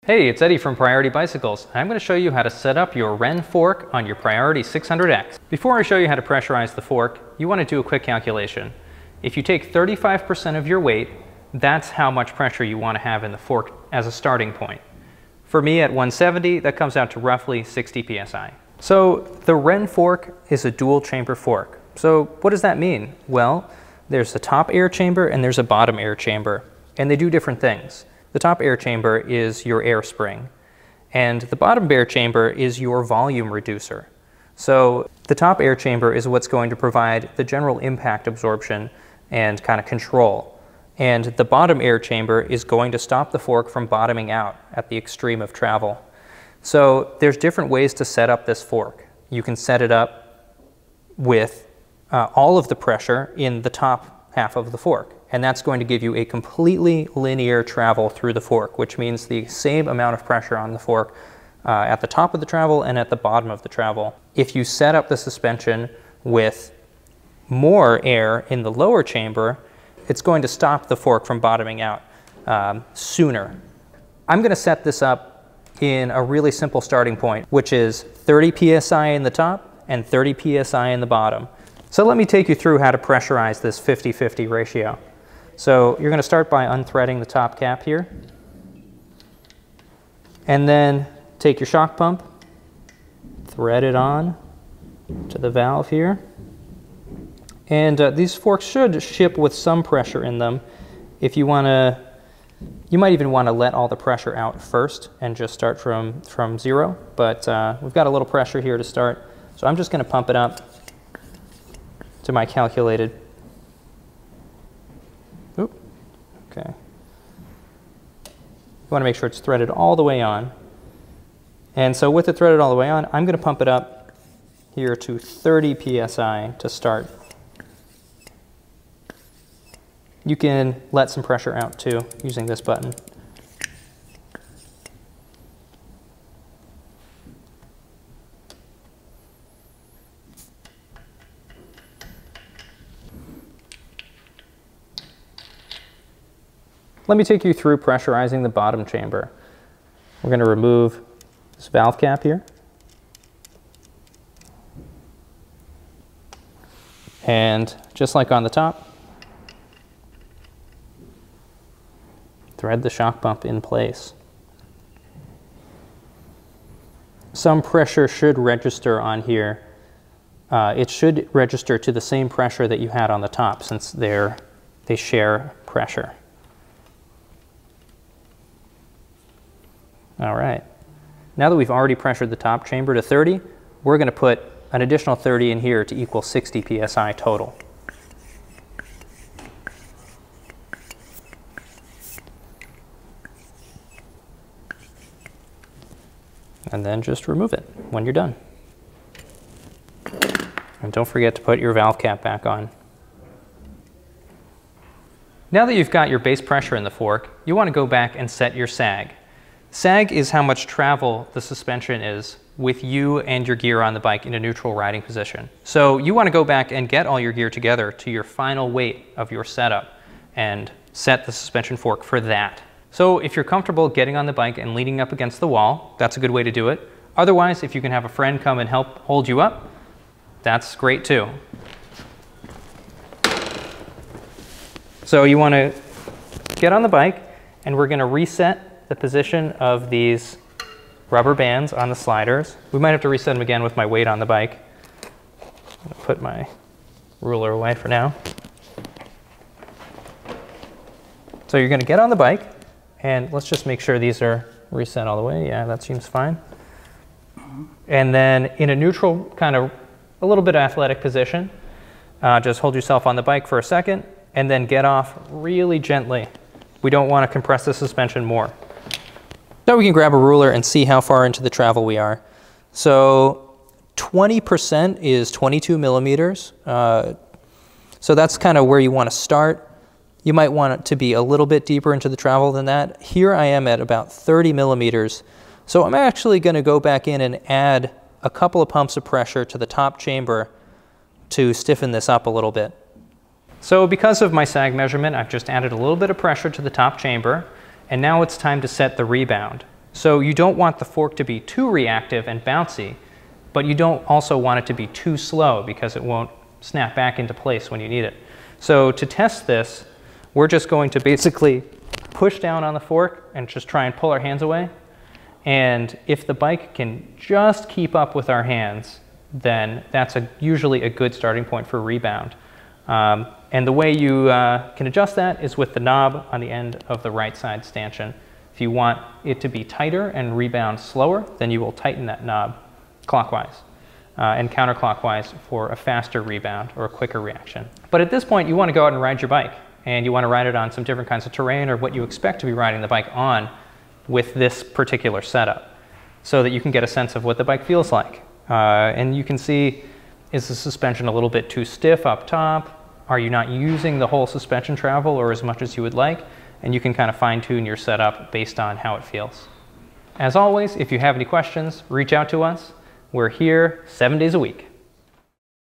Hey, it's Eddie from Priority Bicycles, and I'm going to show you how to set up your Wren fork on your Priority 600X. Before I show you how to pressurize the fork, you want to do a quick calculation. If you take 35% of your weight, that's how much pressure you want to have in the fork as a starting point. For me at 170, that comes out to roughly 60 psi. So the Wren fork is a dual chamber fork. So what does that mean? Well, there's a top air chamber and there's a bottom air chamber, and they do different things. The top air chamber is your air spring, and the bottom air chamber is your volume reducer. So the top air chamber is what's going to provide the general impact absorption and kind of control. And the bottom air chamber is going to stop the fork from bottoming out at the extreme of travel. So there's different ways to set up this fork. You can set it up with all of the pressure in the top half of the fork. And that's going to give you a completely linear travel through the fork, which means the same amount of pressure on the fork at the top of the travel and at the bottom of the travel. If you set up the suspension with more air in the lower chamber, it's going to stop the fork from bottoming out sooner. I'm going to set this up in a really simple starting point, which is 30 psi in the top and 30 psi in the bottom. So let me take you through how to pressurize this 50-50 ratio. So you're going to start by unthreading the top cap here, and then take your shock pump, thread it on to the valve here, and these forks should ship with some pressure in them. If you want to, you might even want to let all the pressure out first and just start from zero, but we've got a little pressure here to start, so I'm just going to pump it up to my calculated. Okay. You want to make sure it's threaded all the way on. And so with it threaded all the way on, I'm going to pump it up here to 30 psi to start. You can let some pressure out too using this button. Let me take you through pressurizing the bottom chamber. We're going to remove this valve cap here. And just like on the top, thread the shock pump in place. Some pressure should register on here. It should register to the same pressure that you had on the top, since they share pressure. All right, now that we've already pressured the top chamber to 30, we're going to put an additional 30 in here to equal 60 psi total. And then just remove it when you're done. And don't forget to put your valve cap back on. Now that you've got your base pressure in the fork, you want to go back and set your sag. Sag is how much travel the suspension is with you and your gear on the bike in a neutral riding position. So you want to go back and get all your gear together to your final weight of your setup and set the suspension fork for that. So if you're comfortable getting on the bike and leaning up against the wall, that's a good way to do it. Otherwise, if you can have a friend come and help hold you up, that's great too. So you want to get on the bike, and we're going to reset the position of these rubber bands on the sliders. We might have to reset them again with my weight on the bike. I'm gonna put my ruler away for now. So you're gonna get on the bike, and let's just make sure these are reset all the way. Yeah, that seems fine. And then in a neutral, kind of a little bit athletic position, just hold yourself on the bike for a second, and then get off really gently. We don't want to compress the suspension more. Now we can grab a ruler and see how far into the travel we are. So 20% is 22 millimeters. So that's kind of where you want to start. You might want it to be a little bit deeper into the travel than that. Here I am at about 30 millimeters. So I'm actually going to go back in and add a couple of pumps of pressure to the top chamber to stiffen this up a little bit. So because of my sag measurement, I've just added a little bit of pressure to the top chamber, and now it's time to set the rebound. So you don't want the fork to be too reactive and bouncy, but you don't also want it to be too slow because it won't snap back into place when you need it. So to test this, we're just going to basically push down on the fork and just try and pull our hands away. And if the bike can just keep up with our hands, then that's usually a good starting point for rebound. And the way you can adjust that is with the knob on the end of the right side stanchion. If you want it to be tighter and rebound slower, then you will tighten that knob clockwise and counterclockwise for a faster rebound or a quicker reaction. But at this point, you want to go out and ride your bike, and you want to ride it on some different kinds of terrain or what you expect to be riding the bike on with this particular setup, so that you can get a sense of what the bike feels like. And you can see, is the suspension a little bit too stiff up top? Are you not using the whole suspension travel or as much as you would like? And you can kind of fine-tune your setup based on how it feels. As always, if you have any questions, reach out to us. We're here 7 days a week.